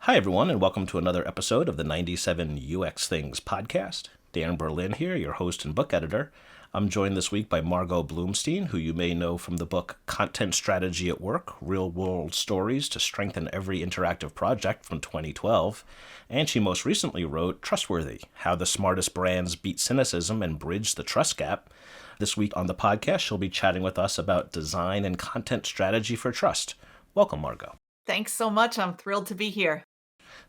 Hi, everyone, and welcome to another episode of the 97 UX Things podcast. Dan Berlin here, your host and book editor. I'm joined this week by Margot Bloomstein, who you may know from the book Content Strategy at Work, Real World Stories to Strengthen Every Interactive Project from 2012. And she most recently wrote Trustworthy, How the Smartest Brands Beat Cynicism and Bridge the Trust Gap. This week on the podcast, she'll be chatting with us about design and content strategy for trust. Welcome, Margot. Thanks so much. I'm thrilled to be here.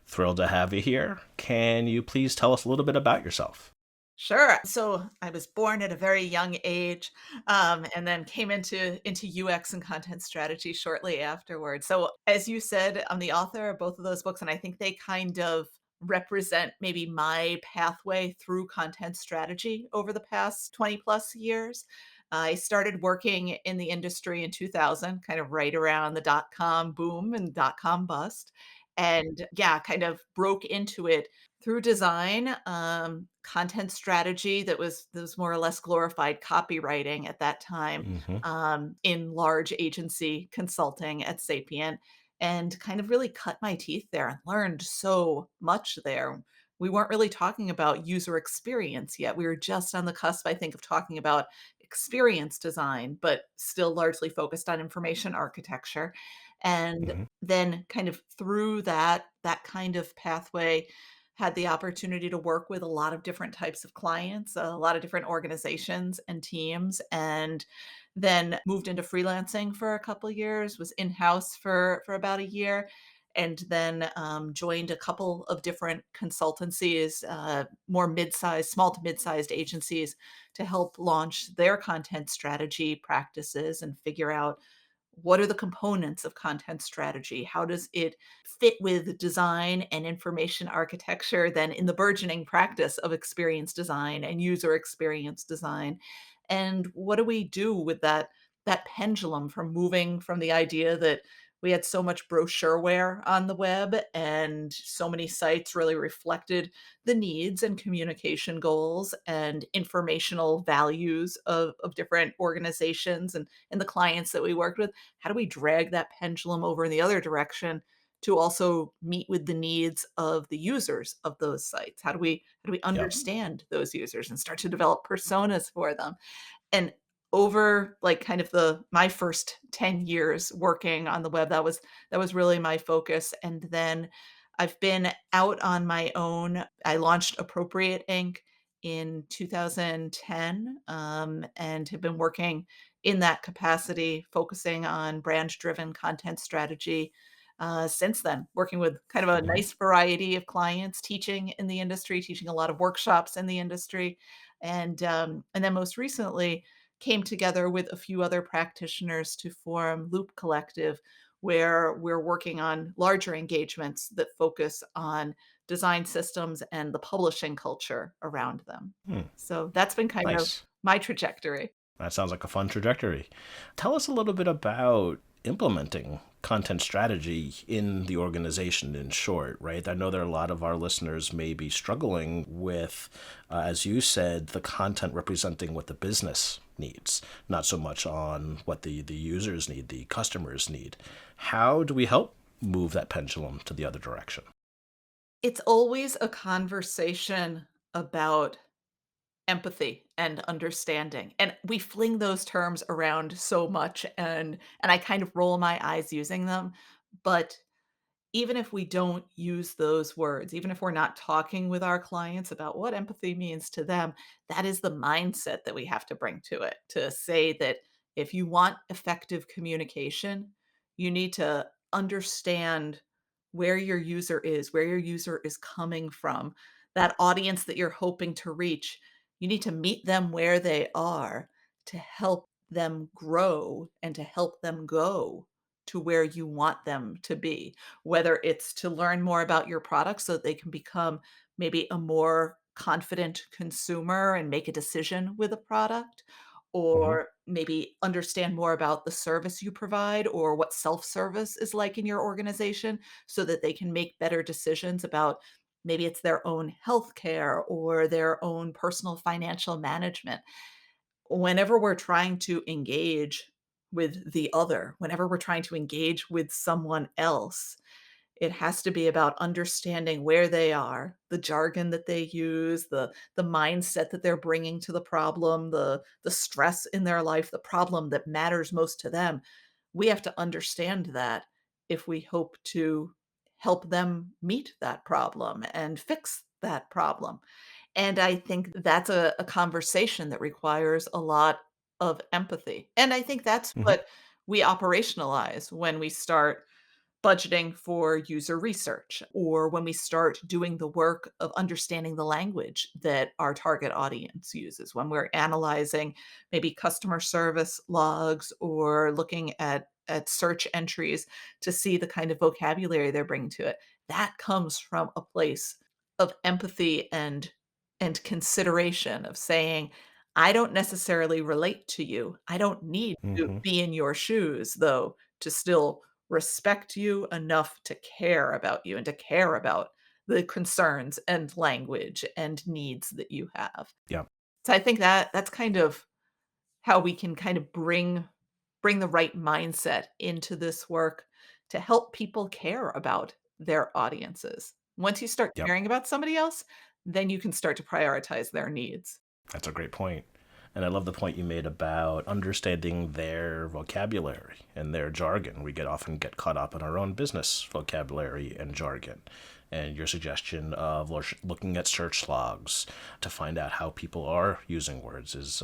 Thrilled to have you here. Can you please tell us a little bit about yourself? Sure. So I was born at a very young age, and then came into UX and content strategy shortly afterwards. So as you said, I'm the author of both of those books, and I think they kind of represent maybe my pathway through content strategy over the past 20 plus years. I started working in the industry in 2000, kind of right around the dot-com boom and dot-com bust. And yeah, kind of broke into it through design, content strategy that was more or less glorified copywriting at that time, Mm-hmm. in large agency consulting at Sapient, and kind of really cut my teeth there and learned so much there. We weren't really talking about user experience yet. We were just on the cusp, I think, of talking about experience design, but still largely focused on information architecture. And Mm-hmm. then kind of through that kind of pathway, had the opportunity to work with a lot of different types of clients, a lot of different organizations and teams, and then moved into freelancing for a couple years, was in-house for about a year, and then joined a couple of different consultancies, more mid-sized, small to mid-sized agencies to help launch their content strategy practices and figure out what are the components of content strategy? How does it fit with design and information architecture, then in the burgeoning practice of experience design and user experience design? And what do we do with that pendulum from moving from the idea that we had so much brochureware on the web and so many sites really reflected the needs and communication goals and informational values of different organizations and the clients that we worked with? How do we drag that pendulum over in the other direction to also meet with the needs of the users of those sites? How do we Yep. understand those users and start to develop personas for them? And over, like, kind of the my first 10 years working on the web, that was really my focus. And then I've been out on my own. I launched Appropriate Inc. in 2010, and have been working in that capacity, focusing on brand-driven content strategy, since then, working with kind of a Mm-hmm. nice variety of clients, teaching in the industry, teaching a lot of workshops in the industry, and then most recently came together with a few other practitioners to form Loop Collective, where we're working on larger engagements that focus on design systems and the publishing culture around them. Hmm. So that's been kind of Nice. my trajectory. That sounds like a fun trajectory. Tell us a little bit about implementing content strategy in the organization in short, right? I know there are a lot of our listeners may be struggling with, as you said, the content representing what the business needs, not so much on what the users need, the customers need. How do we help move that pendulum to the other direction? It's always a conversation about empathy and understanding, and we fling those terms around so much, and I kind of roll my eyes using them, but even if we don't use those words, even if we're not talking with our clients about what empathy means to them, that is the mindset that we have to bring to it, to say that if you want effective communication, you need to understand where your user is coming from, that audience that you're hoping to reach. You need to meet them where they are to help them grow and to help them go to where you want them to be, whether it's to learn more about your product so that they can become maybe a more confident consumer and make a decision with a product, Mm-hmm. or maybe understand more about the service you provide or what self-service is like in your organization so that they can make better decisions about maybe it's their own healthcare or their own personal financial management. Whenever we're trying to engage with the other, whenever we're trying to engage with someone else, It has to be about understanding where they are, the jargon that they use, the mindset that they're bringing to the problem, the stress in their life, the problem that matters most to them. We have to understand that if we hope to help them meet that problem and fix that problem. And I think that's a conversation that requires a lot of empathy. And I think that's Hmm. what we operationalize when we start budgeting for user research or when we start doing the work of understanding the language that our target audience uses, when we're analyzing maybe customer service logs or looking at search entries to see the kind of vocabulary they're bringing to it. That comes from a place of empathy and consideration of saying, I don't necessarily relate to you. I don't need to Hmm. be in your shoes, though, to still respect you enough to care about you and to care about the concerns and language and needs that you have. Yeah. So I think that that's kind of how we can kind of bring the right mindset into this work to help people care about their audiences. Once you start Yep. caring about somebody else, then you can start to prioritize their needs. That's a great point. And I love the point you made about understanding their vocabulary and their jargon. We get often get caught up in our own business vocabulary and jargon. And your suggestion of looking at search logs to find out how people are using words is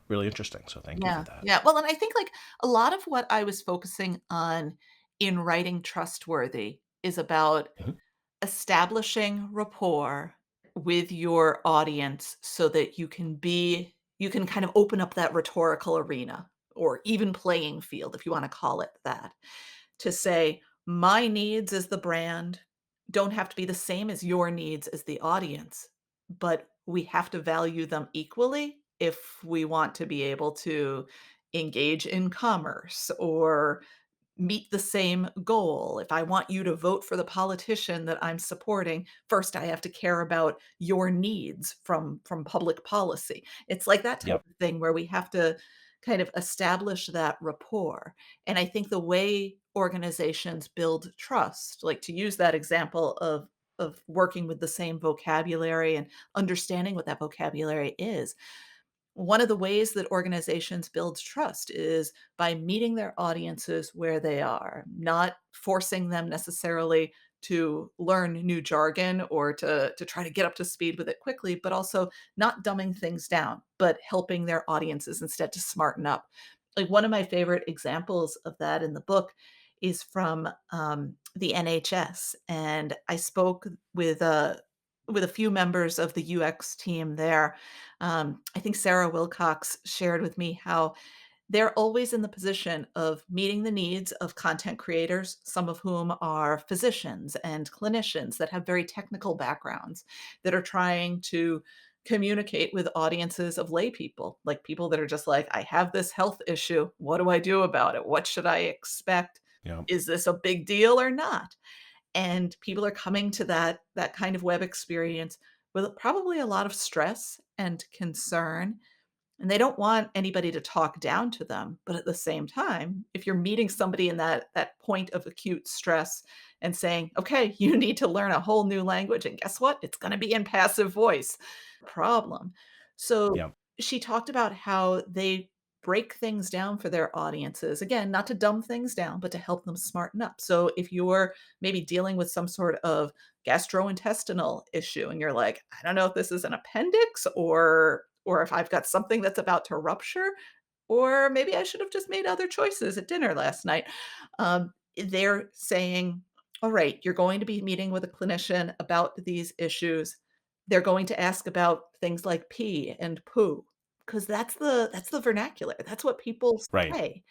really interesting. So thank you for Yeah, that. yeah. Well, and I think, like, a lot of what I was focusing on in writing Trustworthy is about Hmm. establishing rapport with your audience so that you can kind of open up that rhetorical arena or even playing field, if you wanna call it that, to say, "My needs as the brand don't have to be the same as your needs as the audience, but we have to value them equally if we want to be able to engage in commerce or meet the same goal. If I want you to vote for the politician that I'm supporting, first I have to care about your needs from public policy." It's like that type Yep. of thing where we have to kind of establish that rapport. And I think the way organizations build trust, like to use that example of working with the same vocabulary and understanding what that vocabulary is, one of the ways that organizations build trust is by meeting their audiences where they are, not forcing them necessarily to learn new jargon or to try to get up to speed with it quickly, but also not dumbing things down, but helping their audiences instead to smarten up. Like one of my favorite examples of that in the book is from the NHS, and I spoke with a few members of the UX team there. I think Sarah Wilcox shared with me how they're always in the position of meeting the needs of content creators, some of whom are physicians and clinicians that have very technical backgrounds that are trying to communicate with audiences of lay people, like people that are just like, I have this health issue. What do I do about it? What should I expect? Yep. Is this a big deal or not? And people are coming to that kind of web experience with probably a lot of stress and concern, and they don't want anybody to talk down to them, but at the same time, if you're meeting somebody in that point of acute stress and saying, "Okay, you need to learn a whole new language, and guess what? It's gonna be in passive voice." Problem. So, Yep. she talked about how they break things down for their audiences, again, not to dumb things down, but to help them smarten up. So, if you're maybe dealing with some sort of gastrointestinal issue and you're like, "I don't know if this is an appendix or if I've got something that's about to rupture, or maybe I should have just made other choices at dinner last night." They're saying, "All right, you're going to be meeting with a clinician about these issues. They're going to ask about things like pee and poo, because that's the vernacular. That's what people Right. say."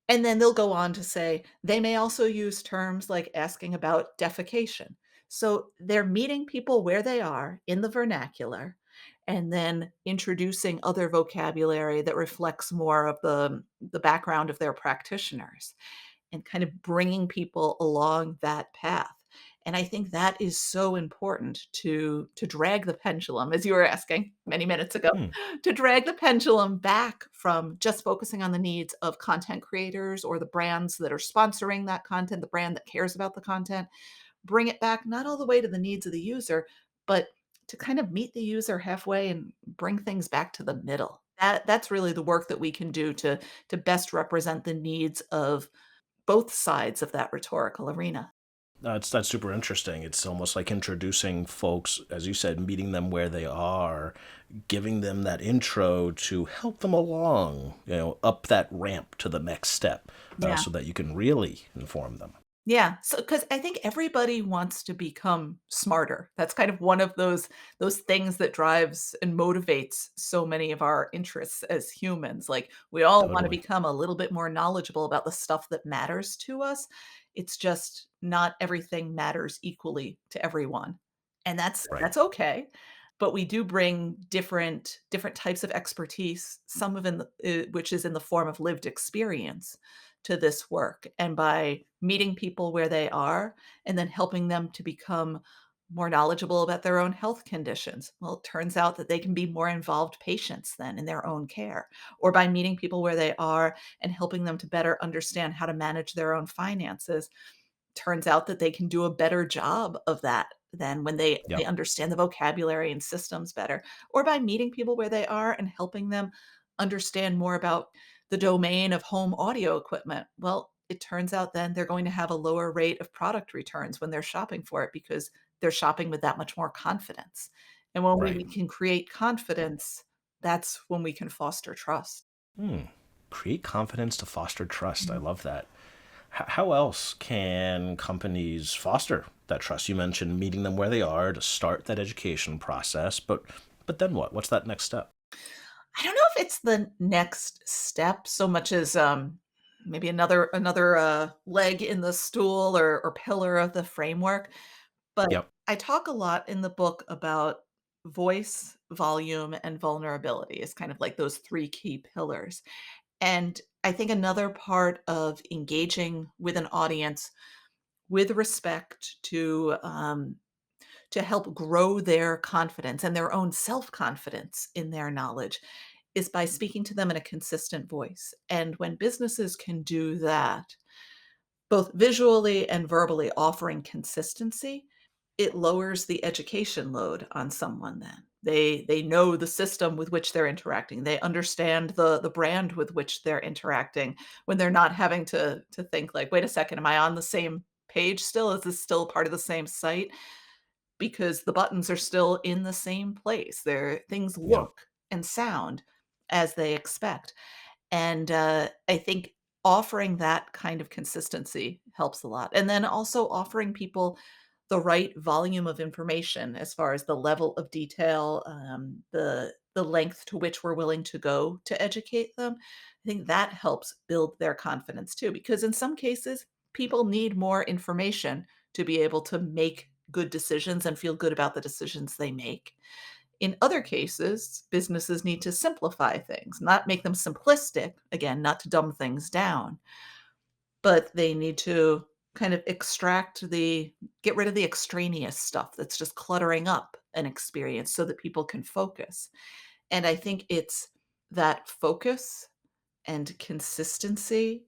And then they'll go on to say they may also use terms like asking about defecation. So they're meeting people where they are in the vernacular and then introducing other vocabulary that reflects more of the background of their practitioners and kind of bringing people along that path. And I think that is so important to drag the pendulum, as you were asking many minutes ago, Hmm. to drag the pendulum back from just focusing on the needs of content creators or the brands that are sponsoring that content, the brand that cares about the content, bring it back not all the way to the needs of the user, but to kind of meet the user halfway and bring things back to the middle. That's really the work that we can do to best represent the needs of both sides of that rhetorical arena. That's super interesting. It's almost like introducing folks, as you said, meeting them where they are, giving them that intro to help them along, up that ramp to the next step, Yeah. so that you can really inform them. Yeah, so because I think everybody wants to become smarter. That's kind of one of those things that drives and motivates so many of our interests as humans. Like, we all wanna Totally. become a little bit more knowledgeable about the stuff that matters to us. It's just not everything matters equally to everyone, and Right. that's okay, but we do bring different types of expertise, some of in the which is in the form of lived experience to this work. And by meeting people where they are and then helping them to become more knowledgeable about their own health conditions. Well, it turns out that they can be more involved patients then in their own care. Or by meeting people where they are and helping them to better understand how to manage their own finances, turns out that they can do a better job of that than when they Yep. understand the vocabulary and systems better, or by meeting people where they are and helping them understand more about the domain of home audio equipment. Well, it turns out then they're going to have a lower rate of product returns when they're shopping for it because they're shopping with that much more confidence. And when we Right. can create confidence, that's when we can foster trust. Hmm. Create confidence to foster trust. I Mhm. love that. How else can companies foster that trust? You mentioned meeting them where they are to start that education process, but then what? What's that next step? I don't know if it's the next step so much as, maybe another leg in the stool or pillar of the framework, but Yep. I talk a lot in the book about voice, volume, and vulnerability as kind of like those 3 key pillars, and I think another part of engaging with an audience with respect to help grow their confidence and their own self-confidence in their knowledge is by speaking to them in a consistent voice. And when businesses can do that, both visually and verbally offering consistency, it lowers the education load on someone then. They know the system with which they're interacting. They understand the brand with which they're interacting when they're not having to think like, "Wait a second, am I on the same page still? Is this still part of the same site?" Because the buttons are still in the same place. Things Yep. look and sound as they expect. And, I think offering that kind of consistency helps a lot. And then also offering people the right volume of information as far as the level of detail, the length to which we're willing to go to educate them. I think that helps build their confidence too, because in some cases, people need more information to be able to make good decisions and feel good about the decisions they make. In other cases, businesses need to simplify things, not make them simplistic, again, not to dumb things down, but they need to kind of get rid of the extraneous stuff that's just cluttering up an experience so that people can focus. And I think it's that focus and consistency,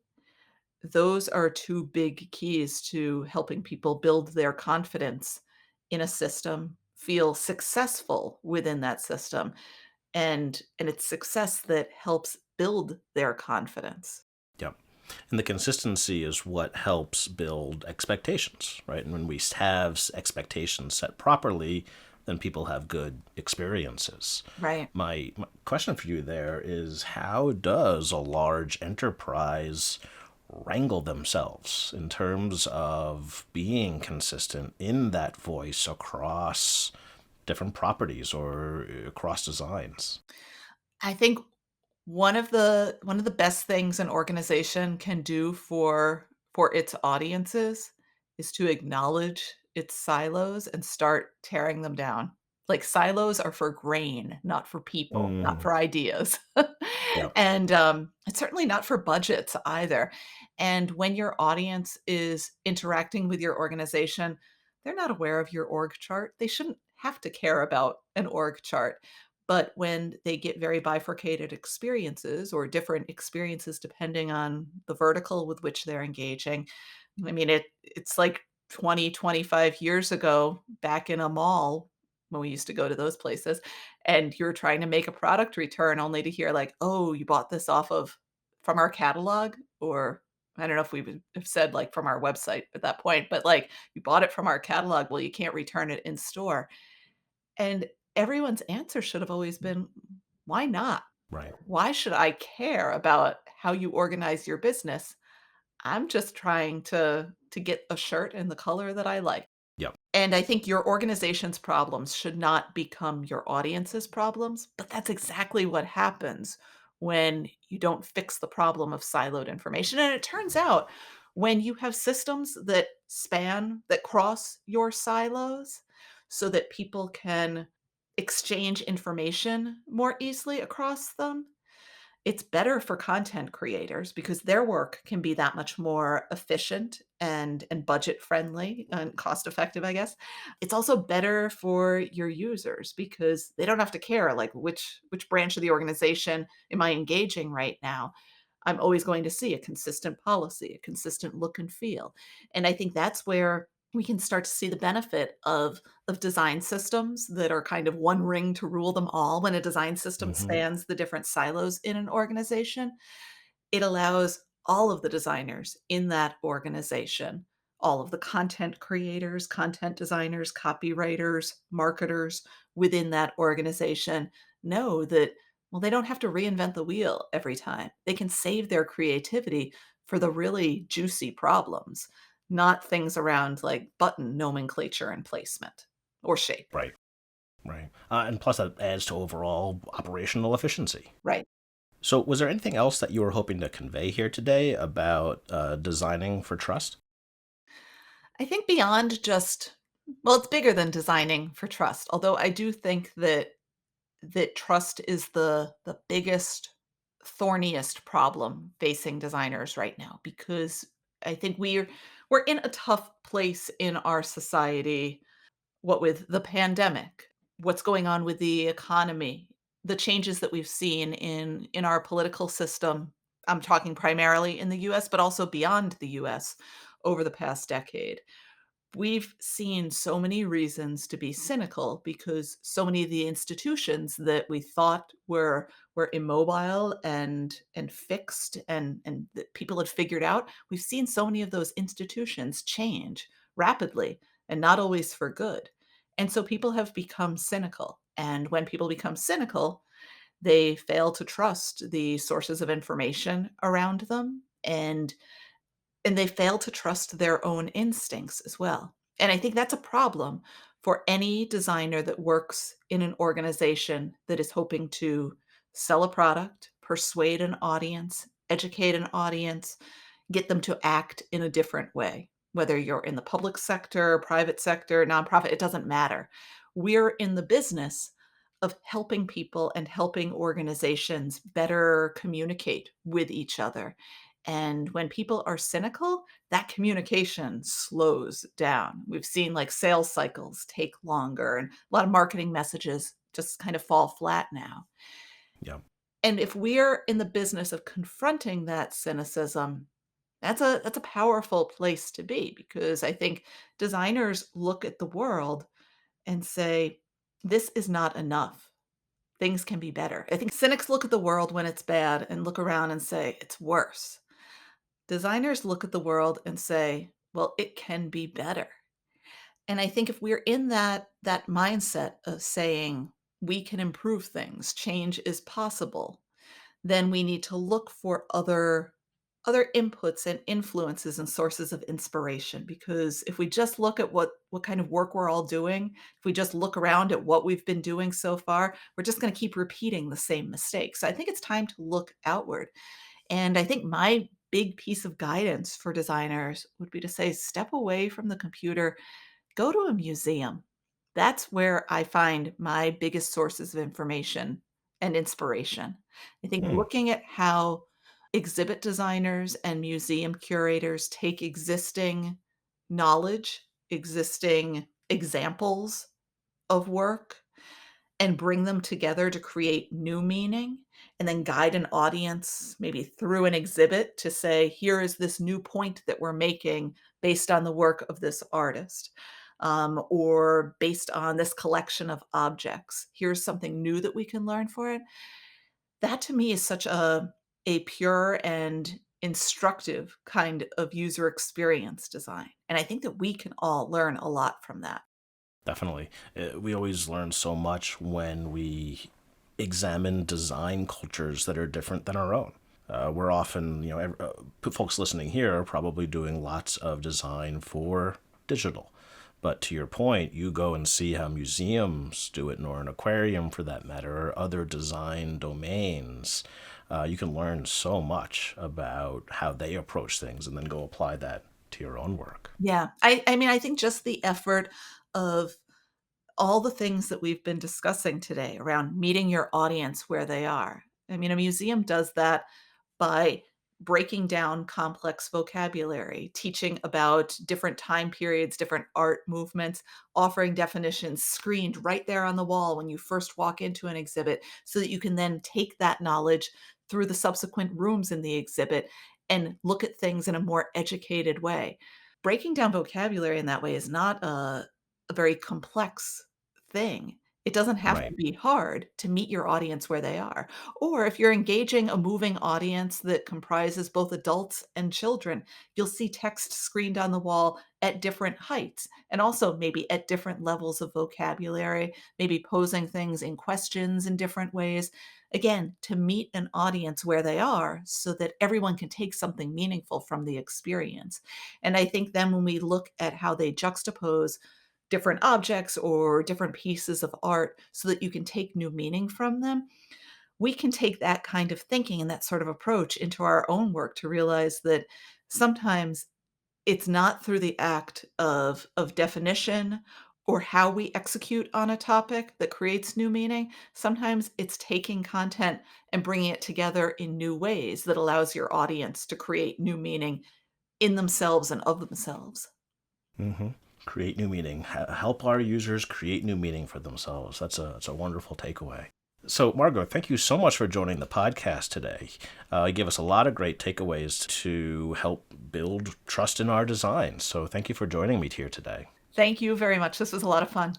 those are 2 big keys to helping people build their confidence in a system, feel successful within that system, and it's success that helps build their confidence. Yep. And the consistency is what helps build expectations, right? And when we have expectations set properly, then people have good experiences. Right. My question for you there is, how does a large enterprise wrangle themselves in terms of being consistent in that voice across different properties or across designs? I think one of the best things an organization can do for its audiences is to acknowledge its silos and start tearing them down. Like, silos are for grain, not for people, not Mm, for ideas. yeah. And, it's certainly not for budgets either. And when your audience is interacting with your organization, they're not aware of your org chart. They shouldn't have to care about an org chart. But when they get very bifurcated experiences or different experiences depending on the vertical with which they're engaging, I mean, it's like 20, 25 years ago back in a mall when we used to go to those places, and you're trying to make a product return only to hear like, "Oh, you bought this off of from our catalog," or I don't know if we would have said, like, from our website at that point, but, like, "You bought it from our catalog, well, you can't return it in store." And everyone's answer should have always been, "Why not? Right. Why should I care about how you organize your business? I'm just trying to get a shirt in the color that I like." Yep. And I think your organization's problems should not become your audience's problems, but that's exactly what happens when you don't fix the problem of siloed information. And it turns out when you have systems that span, that cross your silos so that people can exchange information more easily across them, it's better for content creators because their work can be that much more efficient and budget friendly and cost effective, I guess. It's also better for your users because they don't have to care like which branch of the organization am I engaging right now. I'm always going to see a consistent policy, a consistent look and feel. And I think that's where we can start to see the benefit of design systems that are kind of one ring to rule them all. When a design system Hmm. spans the different silos in an organization, it allows all of the designers in that organization, all of the content creators, content designers, copywriters, marketers within that organization know that, well, they don't have to reinvent the wheel every time. They can save their creativity for the really juicy problems, not things around like button nomenclature and placement or shape. Right. Right. And plus, that adds to overall operational efficiency. Right. So, was there anything else that you were hoping to convey here today about designing for trust? I think beyond just, well, it's bigger than designing for trust, although I do think that trust is the biggest, thorniest problem facing designers right now because I think we're in a tough place in our society, what with the pandemic, what's going on with the economy, the changes that we've seen in our political system. I'm talking primarily in the US, but also beyond the US over the past decade. We've seen so many reasons to be cynical because so many of the institutions that we thought were immobile and fixed and that people had figured out, we've seen so many of those institutions change rapidly and not always for good. And so people have become cynical. And when people become cynical, they fail to trust the sources of information around them and they fail to trust their own instincts as well. And I think that's a problem for any designer that works in an organization that is hoping to sell a product, persuade an audience, educate an audience, get them to act in a different way. Whether you're in the public sector, private sector, nonprofit, it doesn't matter. We're in the business of helping people and helping organizations better communicate with each other. And when people are cynical, that communication slows down. We've seen like sales cycles take longer and a lot of marketing messages just kind of fall flat now. Yeah. And if we're in the business of confronting that cynicism, that's a powerful place to be because I think designers look at the world and say, this is not enough. Things can be better. I think cynics look at the world when it's bad and look around and say, it's worse. Designers look at the world and say, well, it can be better. And I think if we're in that mindset of saying we can improve things, change is possible, then we need to look for other inputs and influences and sources of inspiration because if we just look at what kind of work we're all doing, if we just look around at what we've been doing so far, we're just going to keep repeating the same mistakes. So I think it's time to look outward. And I think my big piece of guidance for designers would be to say step away from the computer, go to a museum. That's where I find my biggest sources of information and inspiration. I think Hmm. looking at how exhibit designers and museum curators take existing knowledge existing examples of work and bring them together to create new meaning, and then guide an audience maybe through an exhibit to say, here is this new point that we're making based on the work of this artist, or based on this collection of objects. Here's something new that we can learn for it. That to me is such a pure and instructive kind of user experience design. And I think that we can all learn a lot from that. Definitely. We always learn so much when we examine design cultures that are different than our own. We're often, folks listening here are probably doing lots of design for digital. But to your point, you go and see how museums do it, or an aquarium for that matter, or other design domains. You can learn so much about how they approach things and then go apply that to your own work. Yeah. I mean, I think just the effort of all the things that we've been discussing today around meeting your audience where they are. I mean, a museum does that by breaking down complex vocabulary, teaching about different time periods, different art movements, offering definitions screened right there on the wall when you first walk into an exhibit so that you can then take that knowledge through the subsequent rooms in the exhibit and look at things in a more educated way. Breaking down vocabulary in that way is not a very complex thing. It doesn't have to Right. be hard to meet your audience where they are. Or if you're engaging a moving audience that comprises both adults and children, you'll see text screened on the wall at different heights and also maybe at different levels of vocabulary, maybe posing things in questions in different ways. Again, to meet an audience where they are so that everyone can take something meaningful from the experience. And I think then when we look at how they juxtapose different objects or different pieces of art so that you can take new meaning from them, we can take that kind of thinking and that sort of approach into our own work to realize that sometimes it's not through the act of definition or how we execute on a topic that creates new meaning. Sometimes it's taking content and bringing it together in new ways that allows your audience to create new meaning in themselves and of themselves. hmm Create new meaning. Help our users create new meaning for themselves. That's a wonderful takeaway. So, Margot, thank you so much for joining the podcast today. You gave us a lot of great takeaways to help build trust in our design. So, thank you for joining me here today. Thank you very much. This was a lot of fun.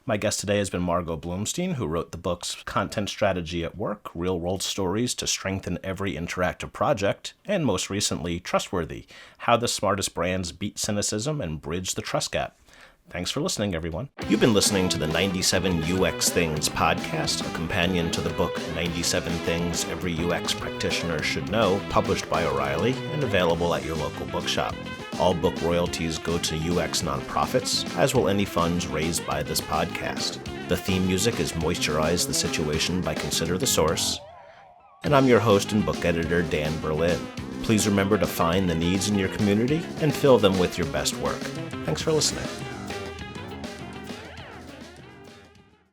My guest today has been Margot Bloomstein, who wrote the books Content Strategy at Work, Real-World Stories to Strengthen Every Interactive Project, and most recently, Trustworthy, How the Smartest Brands Beat Cynicism and Bridge the Trust Gap. Thanks for listening, everyone. You've been listening to the 97 UX Things podcast, a companion to the book 97 Things Every UX Practitioner Should Know, published by O'Reilly and available at your local bookshop. All book royalties go to UX nonprofits, as will any funds raised by this podcast. The theme music is Moisturize the Situation by Consider the Source. And I'm your host and book editor, Dan Berlin. Please remember to find the needs in your community and fill them with your best work. Thanks for listening.